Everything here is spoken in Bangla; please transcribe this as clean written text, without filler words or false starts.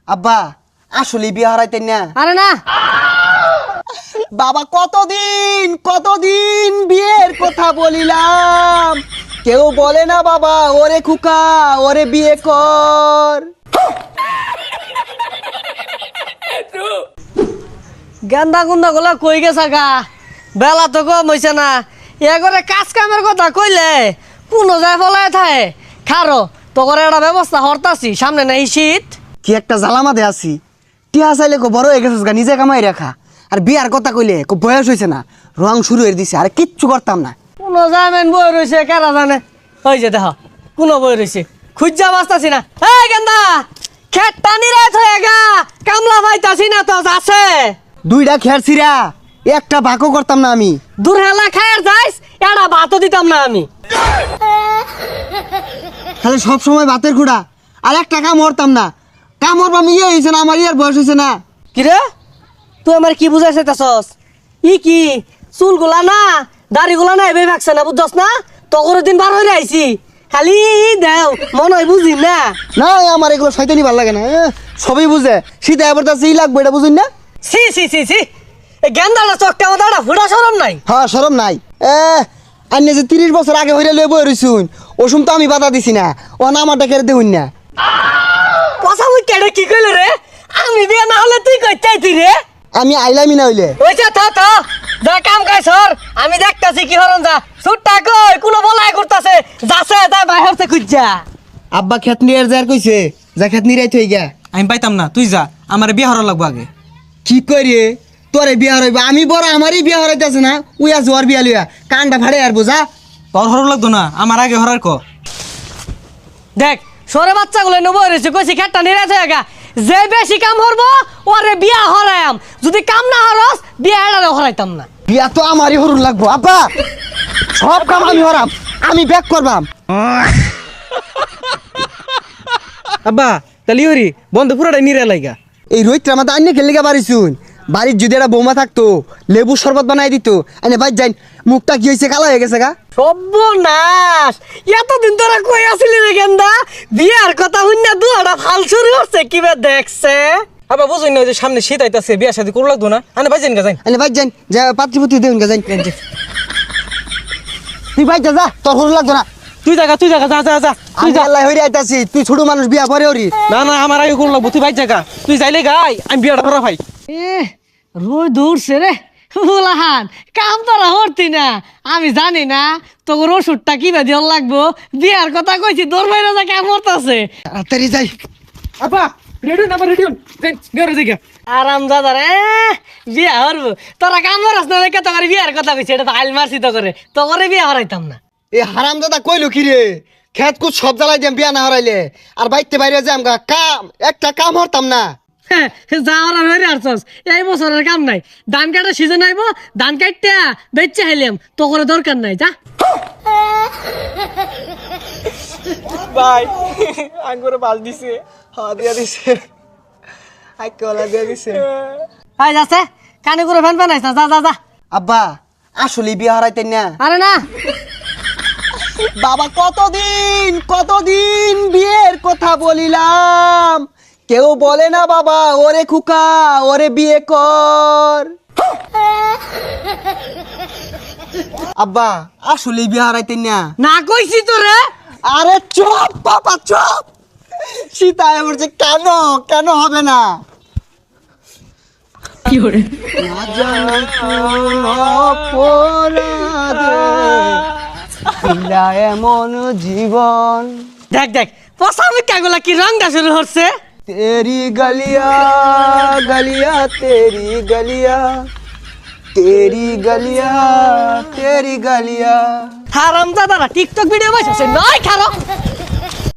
আব্বা আসলে বিয়ে হারাইতেন না? আরে না, বাবা কতদিন বিয়ের কথা বলিলাম, কেউ বলে না বাবা ওরে খুকা ওরে বিয়ে কর। গেন্দা গুন্দা গুলা কই গেছা গা, বেলা তো কম হইছে না। এ করে কাজ কামের কথা কইলে কোনো যায় ফলায় থাকে। খারো তো করে একটা ব্যবস্থা হরতাছি, সামনে নাই শীত। কি একটা জ্বালামাতে আছি, টিয়া চাইলে কো বড় হয়ে গেছিস গা, নিজে কামাই রাখা। আর বিয়ার কথা কইলে কো বয়স হয়েছে না, রং শুরু হয়ে দিছে, আর কিচ্ছু করতাম না। কোনো জামেন বই রয়েছে, কেরা জানে। ওই যে দেখ কোনো বই রয়েছে, খুঁজা বাঁচতাছি না। এই গেন্দা খেট টানি রাত হয়ে গা, কামলা পাইতাছি না তো আছে। দুইটা খের ছিরা একটা ভাগও করতাম না আমি। দূর হেলা খায়ের যাইস, এটা ভাতও দিতাম না আমি। খালি সব সময় ভাতের খুঁড়া, আর একটা কাম হরতাম না। কাম হরবাম ইয়ে হয়েছে না, আমার ইয়ার বয়স হয়েছে না। কিরে তুই আমার কি বুঝাইছে তাছস? কি চুলগুলা না দাড়িগুলা না এভাবে ভাগছে না, বুঝছস না? তগর দিন বার হয়ে আইছি, খালি দেও মন হয় বুঝি না। না আমার এগুলো শয়তানি ভাল লাগে না, সবই বুঝে শীত এবার তার লাগবে এটা বুঝুন না। সি সি সি সি, এই গেন্দাটা চকটা মতো ফুটা সরম নাই। হ্যাঁ সরম নাই। আন্নে যে 30 বছর আগে হইলে লয়ে বই রইছুন, ওসুম তো আমি বাধা দিছি না, ও না আমারটা কেড়ে দেউন না। পচা মুই কেডে কি কইল রে? আমি বিয়ে না হলে তুই কই চাইতি রে? আমি আইলামি না হইলে। ওইটা তো যা কাম কাজ সর, আমি দেখতাছি কি হরন যা। সুটটা কই কোনো বলাই করতাছে, যাছে তাই বাইরে খুঁজা। আব্বা খেত নিয়ে যার কইছে, যা খেত নিয়ে রাইতে গা। আমি পাইতাম না, তুই যা, আমার বিয়ে হওয়ার লাগবো আগে। কি করি তোরে বিয়া হরাইবা? আমি বড়, আমারই বিয়া হরাইতেছে না। উইয়া জোয়ার বিয়া লইয়া কানটা ফাড়ে আর বোঝা। তোর হওয়ার লাগতো না, আমার আগে হরার ক। দেখ সরে বাচ্চাগুলো নেবো রয়েছে, কইছি খেটটা নিরাজ হয়ে গা। যে বেশি কাম হরবো ওরে বিয়া হরায়াম, যদি কাম না হরস বিয়া এড়ালে হরাইতাম না। বিয়া তো আমারই হরুন লাগবো আব্বা, সব কাম আমি হরাম, আমি ব্যাক করবাম। আব্বা তাহলে ওরি বন্ধ পুরাটাই নিরে লাইগা। এই রোহিতটা আমাদের আন্য খেলে গা বাড়িছুন, বাড়ির যদি একটা বৌমা থাকতো লেবু শরবত বানাই দিত। এনে বাইর যাই, মুখটা কি হয়েছে, কালো হয়ে গেছে গা। সর্বনাশ, এতদিন তোরা কই আসিলি রে গেন্দা? বিয়ার কথা হইনা দুয়াটা ফাল শুরু হচ্ছে কিবা দেখছে। আব্বা বুঝুন না, ওই যে সামনে শীত আইতাছে, বিয়া শাদী করু লাগতো না। আনে বাইজেন গা যাই। এনে বাইর যাই, যা পাত্রীপতি দেউন গা যাই। তুই বাইর যা, যা তোর হরু লাগতো না। তুই জায়গা যা যা যা, তুই তুই যা। আল্লাহ হইরে আইতাছি, তুই ছোট মানুষ বিয়া পরে হরি। না না আমার আগে করু লাগবো, তুই বাইর জায়গা, তুই যাইলে গাই আমি বিয়াটা করা ভাই। এ রোজ দৌড়ছে রে বুলাহান, কাম তোরা হরতি না। আমি জানি না তোর ওষুধটা কিবা দিয়ে লাগবো। বিয়ার কথা কইছি, দৌড় বাইরে যা কাম হরতাছে। তাড়াতাড়ি যাই। আব্বা রেডি হন, আমার রেডি হন, বেরো দিকে। আরাম দাদা রে, বিয়া হরবো। তোরা কাম হরাস না দেখে তোর বিয়ার কথা কইছি, এটা তো আইল মারছি তো করে, তো করে বিয়া হরাইতাম না। এ হারাম দাদা কইলো কি রে, খেত কুত সব জ্বালাই দিম বিয়া না হরাইলে, আর বাইতে বাইরে যাম গা, কাম একটা কাম হরতাম না। হ্যাঁ, যা ওরা হইরে আসছস, এই বছরের কাম নাই। ধান কাটার সিজন আইব, ধান কাটতে বেচে হাইলাম, তো করে দরকার নাই, যা। ভাই আঙ্গুরে বাল দিছে। হ্যাঁ দিয়া দিছে, আইকলা দিয়া দিছে। হাই যাচ্ছে, কানে করে ফ্যান ফ্যান আইস না, যা যা যা। আব্বা আসলে বিয়া হারাইতেন না? আরে না, বাবা কতদিন বিয়ের কথা বলিলাম, কেউ বলে না বাবা ওরে খুকা ওরে বিয়ে কর। আব্বা আসলে বিয়ে হারাইতেন না? না কইছি তো রে। আরে চুপ বাবা চুপ, সীতা বলছে কেন কেন হবে না? কি করে না জানি কোন অপরাধে ছিলা এমন জীবন। দেখ দেখ পচা মিকাগুলা কি রংটা শুরু হচ্ছে। তেরি গলিয়া গলিয়া তেরি গলিয়া, তেরি গলিয়া তেরি গলিয়া। হারাম দাদারা টিকটক ভিডিও বানাইছে নয় খারো।